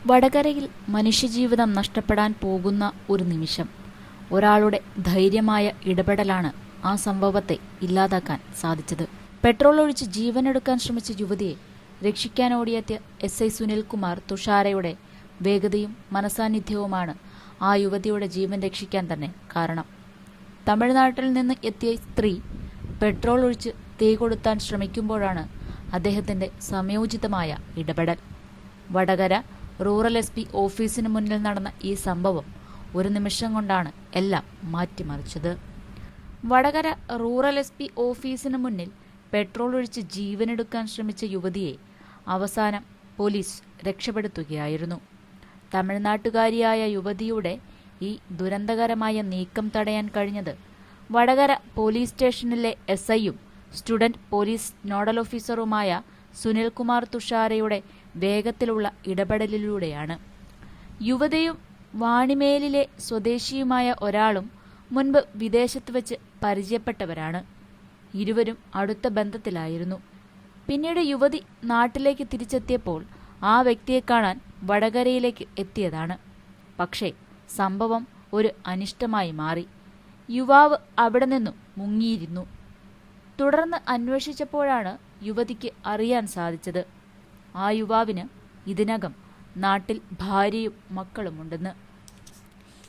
വടകരയിൽ മനുഷ്യജീവിതം നഷ്ടപ്പെടാൻ പോകുന്ന ഒരു നിമിഷം. ഒരാളുടെ ധൈര്യമായ ഇടപെടലാണ് ആ സംഭവത്തെ ഇല്ലാതാക്കാൻ സാധിച്ചത്. പെട്രോൾ ഒഴിച്ച് ജീവനെടുക്കാൻ ശ്രമിച്ച യുവതിയെ രക്ഷിക്കാനോടിയെത്തിയ SI സുനിൽകുമാർ തുഷാരയുടെ വേഗതയും മനസാന്നിധ്യവുമാണ് ആ യുവതിയുടെ ജീവൻ രക്ഷിക്കാൻ തന്നെ കാരണം. തമിഴ്നാട്ടിൽ നിന്ന് എത്തിയ സ്ത്രീ പെട്രോൾ ഒഴിച്ച് തീ കൊളുത്താൻ ശ്രമിക്കുമ്പോഴാണ് അദ്ദേഹത്തിന്റെ സമയോചിതമായ ഇടപെടൽ. വടകര റൂറൽ SP ഓഫീസിന് മുന്നിൽ നടന്ന ഈ സംഭവം ഒരു നിമിഷം കൊണ്ടാണ് എല്ലാം മാറ്റിമറിച്ചത്. വടകര റൂറൽ SP ഓഫീസിന് മുന്നിൽ പെട്രോൾ ഒഴിച്ച് ജീവനെടുക്കാൻ ശ്രമിച്ച യുവതിയെ അവസാനം പോലീസ് രക്ഷപ്പെടുത്തുകയായിരുന്നു. തമിഴ്നാട്ടുകാരിയായ യുവതിയുടെ ഈ ദുരന്തകരമായ നീക്കം തടയാൻ കഴിഞ്ഞത് വടകര പോലീസ് സ്റ്റേഷനിലെ SIയും സ്റ്റുഡന്റ് പോലീസ് നോഡൽ ഓഫീസറുമായ സുനിൽകുമാർ തുഷാരയുടെ വേഗത്തിലുള്ള ഇടപെടലിലൂടെയാണ്. യുവതിയും വാണിമേലിലെ സ്വദേശിയുമായ ഒരാളും മുൻപ് വിദേശത്ത് വെച്ച് പരിചയപ്പെട്ടവരാണ്. ഇരുവരും അടുത്ത ബന്ധത്തിലായിരുന്നു. പിന്നീട് യുവതി നാട്ടിലേക്ക് തിരിച്ചെത്തിയപ്പോൾ ആ വ്യക്തിയെ കാണാൻ വടകരയിലേക്ക് എത്തിയതാണ്. പക്ഷേ സംഭവം ഒരു അനിഷ്ടമായി മാറി. യുവാവ് അവിടെ നിന്നും മുങ്ങിയിരുന്നു. തുടർന്ന് അന്വേഷിച്ചപ്പോഴാണ് യുവതിക്ക് അറിയാൻ സാധിച്ചത് ആ യുവാവിന് ഇതിനകം നാട്ടിൽ ഭാര്യയും മക്കളുമുണ്ടെന്ന്.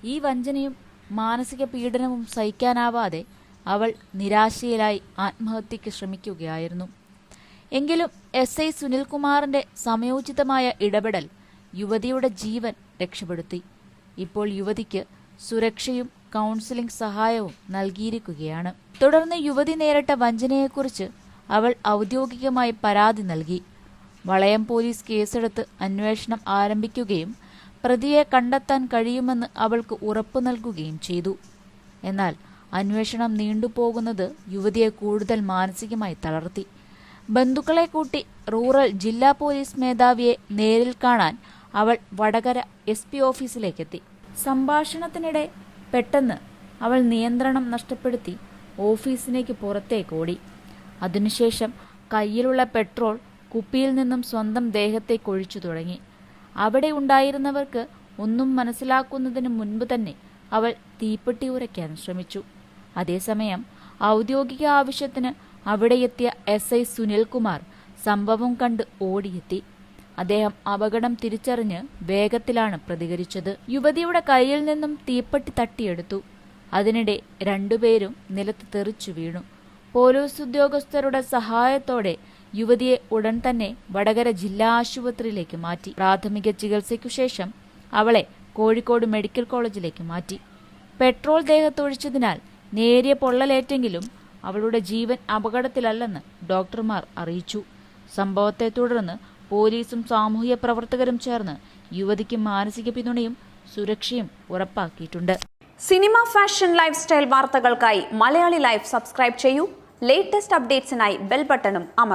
ഈ വഞ്ചനയും മാനസിക പീഡനവും സഹിക്കാനാവാതെ അവൾ നിരാശയിലായി ആത്മഹത്യയ്ക്ക് ശ്രമിക്കുകയായിരുന്നു. എങ്കിലും SI സുനിൽകുമാറിന്റെ സമയോചിതമായ ഇടപെടൽ യുവതിയുടെ ജീവൻ രക്ഷപ്പെടുത്തി. ഇപ്പോൾ യുവതിക്ക് സുരക്ഷയും കൗൺസിലിംഗ് സഹായവും നൽകിയിരിക്കുകയാണ്. തുടർന്ന് യുവതി നേരിട്ട വഞ്ചനയെക്കുറിച്ച് അവൾ ഔദ്യോഗികമായി പരാതി നൽകി. വളയം പോലീസ് കേസെടുത്ത് അന്വേഷണം ആരംഭിക്കുകയും പ്രതിയെ കണ്ടെത്താൻ കഴിയുമെന്ന് അവൾക്ക് ഉറപ്പു നൽകുകയും ചെയ്തു. എന്നാൽ അന്വേഷണം നീണ്ടുപോകുന്നത് യുവതിയെ കൂടുതൽ മാനസികമായി തളർത്തി. ബന്ധുക്കളെ കൂട്ടി റൂറൽ ജില്ലാ പോലീസ് മേധാവിയെ നേരിൽ കാണാൻ അവൾ വടകര SP ഓഫീസിലേക്കെത്തി. സംഭാഷണത്തിനിടെ പെട്ടെന്ന് അവൾ നിയന്ത്രണം നഷ്ടപ്പെടുത്തി ഓഫീസിലേക്ക് പുറത്തേക്കോടി. അതിനുശേഷം കയ്യിലുള്ള പെട്രോൾ കുപ്പിയിൽ നിന്നും സ്വന്തം ദേഹത്തേക്ക് ഒഴിച്ചു തുടങ്ങി. അവിടെ ഉണ്ടായിരുന്നവർക്ക് ഒന്നും മനസ്സിലാക്കുന്നതിന് മുൻപ് തന്നെ അവൾ തീപ്പെട്ടി ഉരയ്ക്കാൻ ശ്രമിച്ചു. അതേസമയം ഔദ്യോഗിക ആവശ്യത്തിന് അവിടെയെത്തിയ SI സുനിൽകുമാർ സംഭവം കണ്ട് ഓടിയെത്തി. അദ്ദേഹം അപകടം തിരിച്ചറിഞ്ഞ് വേഗത്തിലാണ് പ്രതികരിച്ചത്. യുവതിയുടെ കയ്യിൽ നിന്നും തീപ്പെട്ടി തട്ടിയെടുത്തു. അതിനിടെ രണ്ടുപേരും നിലത്ത് തെറിച്ചു വീണു. പോലീസ് ഉദ്യോഗസ്ഥരുടെ സഹായത്തോടെ യുവതിയെ ഉടൻ തന്നെ വടകര ജില്ലാ ആശുപത്രിയിലേക്ക് മാറ്റി. പ്രാഥമിക ചികിത്സയ്ക്കു ശേഷം അവളെ കോഴിക്കോട് മെഡിക്കൽ കോളേജിലേക്ക് മാറ്റി. പെട്രോൾ ദേഹത്തൊഴിച്ചതിനാൽ നേരിയ പൊള്ളലേറ്റെങ്കിലും അവളുടെ ജീവൻ അപകടത്തിലല്ലെന്ന് ഡോക്ടർമാർ അറിയിച്ചു. സംഭവത്തെ തുടർന്ന് പോലീസും സാമൂഹ്യ പ്രവർത്തകരും ചേർന്ന് യുവതിക്ക് മാനസിക പിന്തുണയും സുരക്ഷയും ഉറപ്പാക്കിയിട്ടുണ്ട്. സിനിമ, ഫാഷൻ, ലൈഫ് സ്റ്റൈൽ വാർത്തകൾക്കായി മലയാളി ലൈഫ് സബ്സ്ക്രൈബ് ചെയ്യൂ. ലേറ്റസ്റ്റ് അപ്ഡേറ്റ്സിനായി ബെൽ ബട്ടണും അമർത്തുക.